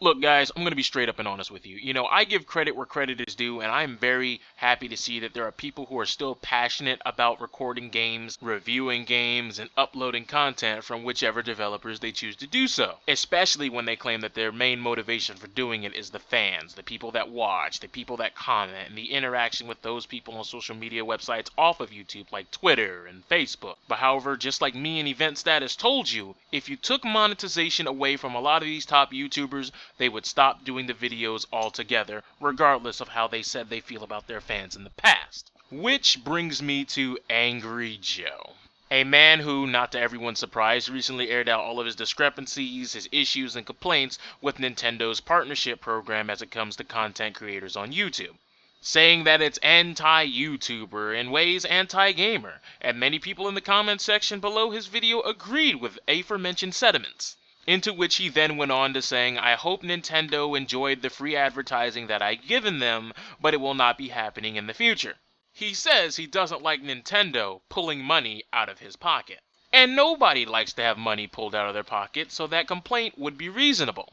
Look, guys, I'm going to be straight up and honest with you. You know, I give credit where credit is due, and I'm very happy to see that there are people who are still passionate about recording games, reviewing games, and uploading content from whichever developers they choose to do so. Especially when they claim that their main motivation for doing it is the fans, the people that watch, the people that comment, and the interaction with those people on social media websites off of YouTube like Twitter and Facebook. But however, just like me and Event Status told you, if you took monetization away from a lot of these top YouTubers, they would stop doing the videos altogether, regardless of how they said they feel about their fans in the past. Which brings me to Angry Joe. A man who, not to everyone's surprise, recently aired out all of his discrepancies, his issues, and complaints with Nintendo's partnership program as it comes to content creators on YouTube, saying that it's anti-YouTuber and ways anti-gamer, and many people in the comments section below his video agreed with aforementioned sentiments. Into which he then went on to saying, I hope Nintendo enjoyed the free advertising that I've given them, but it will not be happening in the future. He says he doesn't like Nintendo pulling money out of his pocket. And nobody likes to have money pulled out of their pocket, so that complaint would be reasonable.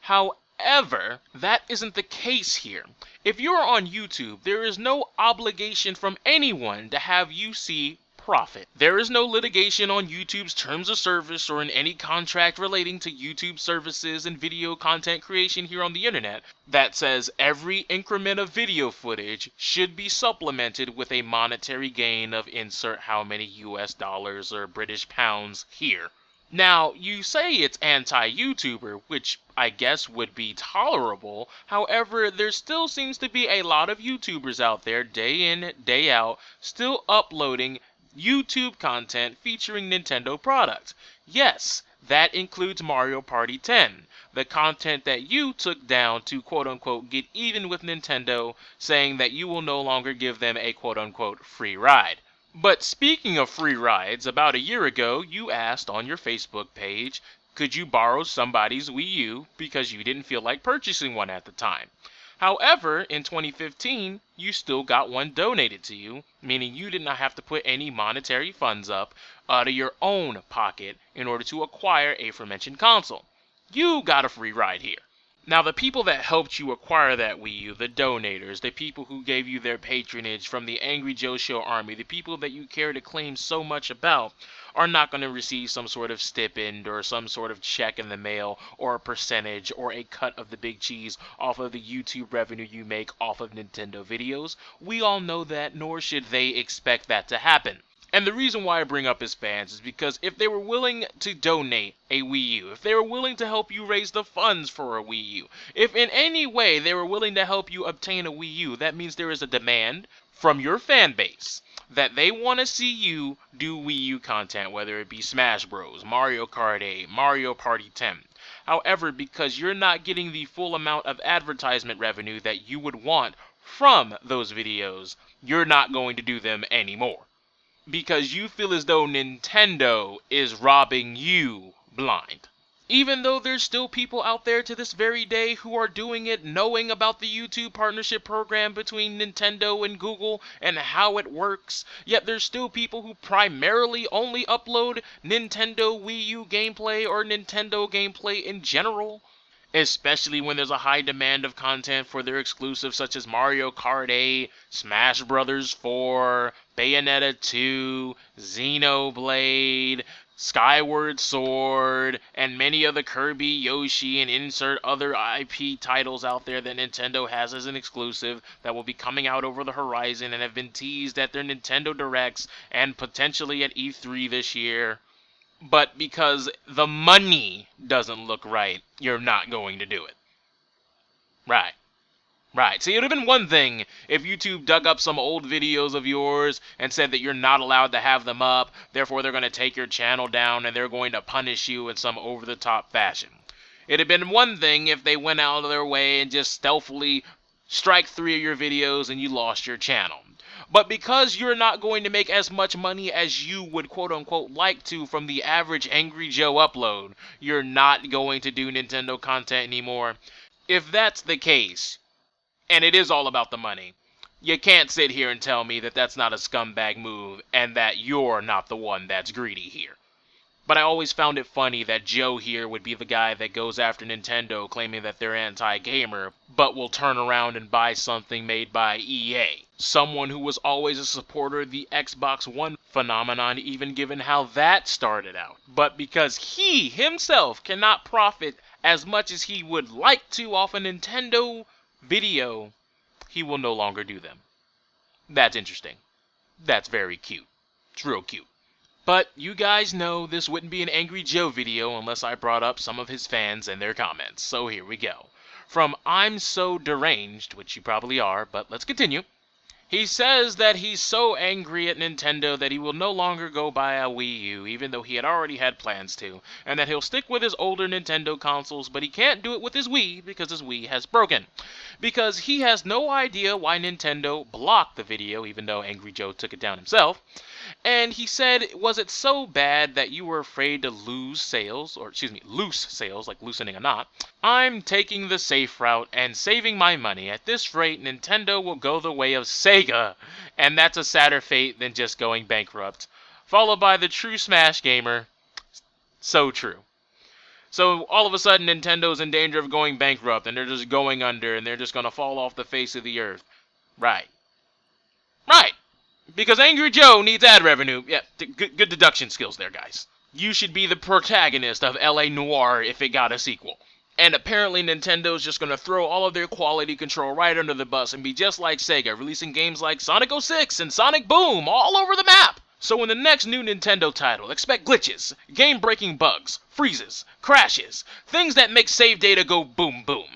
However, that isn't the case here. If you're on YouTube, there is no obligation from anyone to have you see profit. There is no litigation on YouTube's terms of service or in any contract relating to YouTube services and video content creation here on the internet that says every increment of video footage should be supplemented with a monetary gain of insert how many US dollars or British pounds here. Now, you say it's anti-YouTuber, which I guess would be tolerable. However, there still seems to be a lot of YouTubers out there, day in, day out, still uploading YouTube content featuring Nintendo products. Yes, that includes Mario Party 10, the content that you took down to quote-unquote get even with Nintendo, saying that you will no longer give them a quote-unquote free ride. But speaking of free rides, about a year ago, you asked on your Facebook page, could you borrow somebody's Wii U because you didn't feel like purchasing one at the time. However, in 2015, you still got one donated to you, meaning you did not have to put any monetary funds up out of your own pocket in order to acquire a aforementioned console. You got a free ride here. Now, the people that helped you acquire that Wii U, the donators, the people who gave you their patronage from the Angry Joe Show army, the people that you care to claim so much about, are not going to receive some sort of stipend or some sort of check in the mail or a percentage or a cut of the big cheese off of the YouTube revenue you make off of Nintendo videos. We all know that, nor should they expect that to happen. And the reason why I bring up his fans is because if they were willing to donate a Wii U, if they were willing to help you raise the funds for a Wii U, if in any way they were willing to help you obtain a Wii U, that means there is a demand from your fan base that they want to see you do Wii U content, whether it be Smash Bros, Mario Kart 8, Mario Party 10. However, because you're not getting the full amount of advertisement revenue that you would want from those videos, you're not going to do them anymore. Because you feel as though Nintendo is robbing you blind. Even though there's still people out there to this very day who are doing it knowing about the YouTube partnership program between Nintendo and Google and how it works, yet there's still people who primarily only upload Nintendo Wii U gameplay or Nintendo gameplay in general. Especially when there's a high demand of content for their exclusives such as Mario Kart 8, Smash Bros. 4, Bayonetta 2, Xenoblade, Skyward Sword, and many other Kirby, Yoshi, and insert other IP titles out there that Nintendo has as an exclusive that will be coming out over the horizon and have been teased at their Nintendo Directs and potentially at E3 this year. But because the money doesn't look right, you're not going to do it. Right. Right. See, it would have been one thing if YouTube dug up some old videos of yours and said that you're not allowed to have them up, therefore they're going to take your channel down and they're going to punish you in some over-the-top fashion. It'd have been one thing if they went out of their way and just stealthily strike 3 of your videos and you lost your channel. But because you're not going to make as much money as you would quote-unquote like to from the average Angry Joe upload, you're not going to do Nintendo content anymore. If that's the case, and it is all about the money, You can't sit here and tell me that that's not a scumbag move and that you're not the one that's greedy here. But I always found it funny that Joe here would be the guy that goes after Nintendo claiming that they're anti-gamer, but will turn around and buy something made by EA. Someone who was always a supporter of the Xbox One phenomenon, even given how that started out. But because he himself cannot profit as much as he would like to off a Nintendo video, he will no longer do them. That's interesting. That's very cute. It's real cute. But you guys know this wouldn't be an Angry Joe video unless I brought up some of his fans and their comments. So here we go. From I'm So Deranged, which you probably are, but let's continue. He says that he's so angry at Nintendo that he will no longer go buy a Wii U, even though he had already had plans to, and that he'll stick with his older Nintendo consoles, but he can't do it with his Wii because his Wii has broken. Because he has no idea why Nintendo blocked the video, even though Angry Joe took it down himself. And he said, was it so bad that you were afraid to lose sales, loose sales, like loosening a knot? I'm taking the safe route and saving my money. At this rate, Nintendo will go the way of Sega, and that's a sadder fate than just going bankrupt. Followed by the true Smash gamer. So true. So all of a sudden, Nintendo's in danger of going bankrupt, and they're just going under, and they're just going to fall off the face of the earth. Right. Right. Because Angry Joe needs ad revenue. Yeah, good deduction skills there, guys. You should be the protagonist of L.A. Noire if it got a sequel. And apparently Nintendo's just going to throw all of their quality control right under the bus and be just like Sega, releasing games like Sonic 06 and Sonic Boom all over the map. So in the next new Nintendo title, expect glitches, game-breaking bugs, freezes, crashes, things that make save data go boom boom.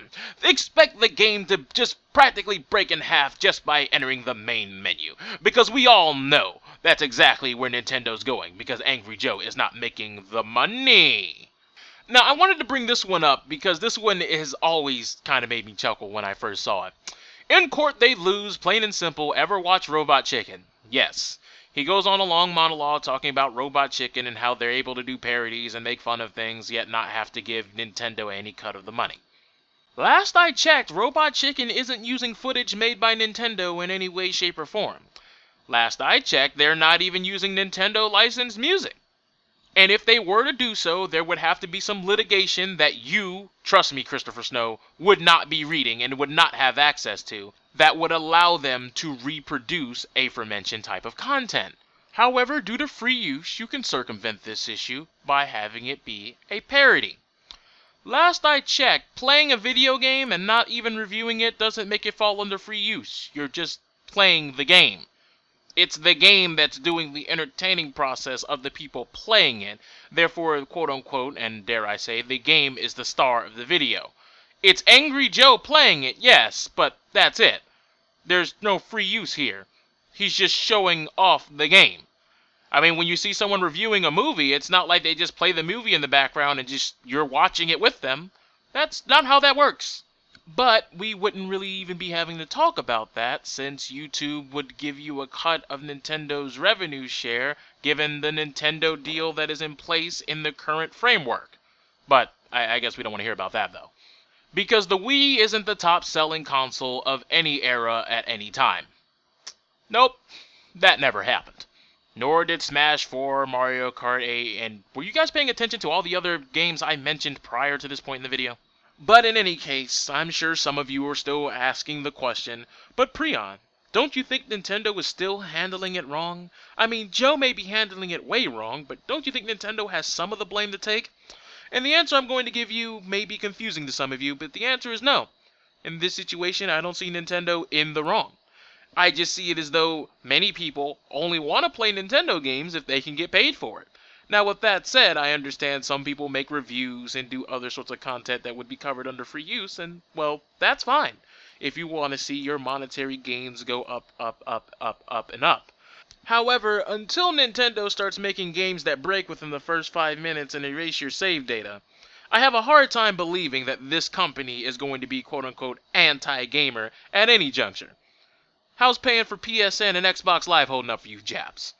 Expect the game to just practically break in half just by entering the main menu. Because we all know that's exactly where Nintendo's going, because Angry Joe is not making the money. Now, I wanted to bring this one up because this one has always kind of made me chuckle when I first saw it. In court they lose, plain and simple. Ever watch Robot Chicken? Yes. He goes on a long monologue talking about Robot Chicken and how they're able to do parodies and make fun of things, yet not have to give Nintendo any cut of the money. Last I checked, Robot Chicken isn't using footage made by Nintendo in any way, shape, or form. Last I checked, they're not even using Nintendo licensed music. And if they were to do so, there would have to be some litigation that you, trust me, Christopher Snow, would not be reading and would not have access to, that would allow them to reproduce aforementioned type of content. However, due to free use, you can circumvent this issue by having it be a parody. Last I checked, playing a video game and not even reviewing it doesn't make it fall under free use. You're just playing the game. It's the game that's doing the entertaining process of the people playing it. Therefore, quote-unquote, and dare I say, the game is the star of the video. It's Angry Joe playing it, yes, but that's it. There's no free use here. He's just showing off the game. I mean, when you see someone reviewing a movie, it's not like they just play the movie in the background and just you're watching it with them. That's not how that works. But we wouldn't really even be having to talk about that since YouTube would give you a cut of Nintendo's revenue share given the Nintendo deal that is in place in the current framework. But I guess we don't want to hear about that though. Because the Wii isn't the top selling console of any era at any time. Nope, that never happened. Nor did Smash 4, Mario Kart 8, and were you guys paying attention to all the other games I mentioned prior to this point in the video? But in any case, I'm sure some of you are still asking the question, but Prion, don't you think Nintendo is still handling it wrong? I mean, Joe may be handling it way wrong, but don't you think Nintendo has some of the blame to take? And the answer I'm going to give you may be confusing to some of you, but the answer is no. In this situation, I don't see Nintendo in the wrong. I just see it as though many people only want to play Nintendo games if they can get paid for it. Now, with that said, I understand some people make reviews and do other sorts of content that would be covered under free use, and, well, that's fine. If you want to see your monetary gains go up, and up. However, until Nintendo starts making games that break within the first 5 minutes and erase your save data, I have a hard time believing that this company is going to be quote-unquote anti-gamer at any juncture. How's paying for PSN and Xbox Live holding up for you Japs?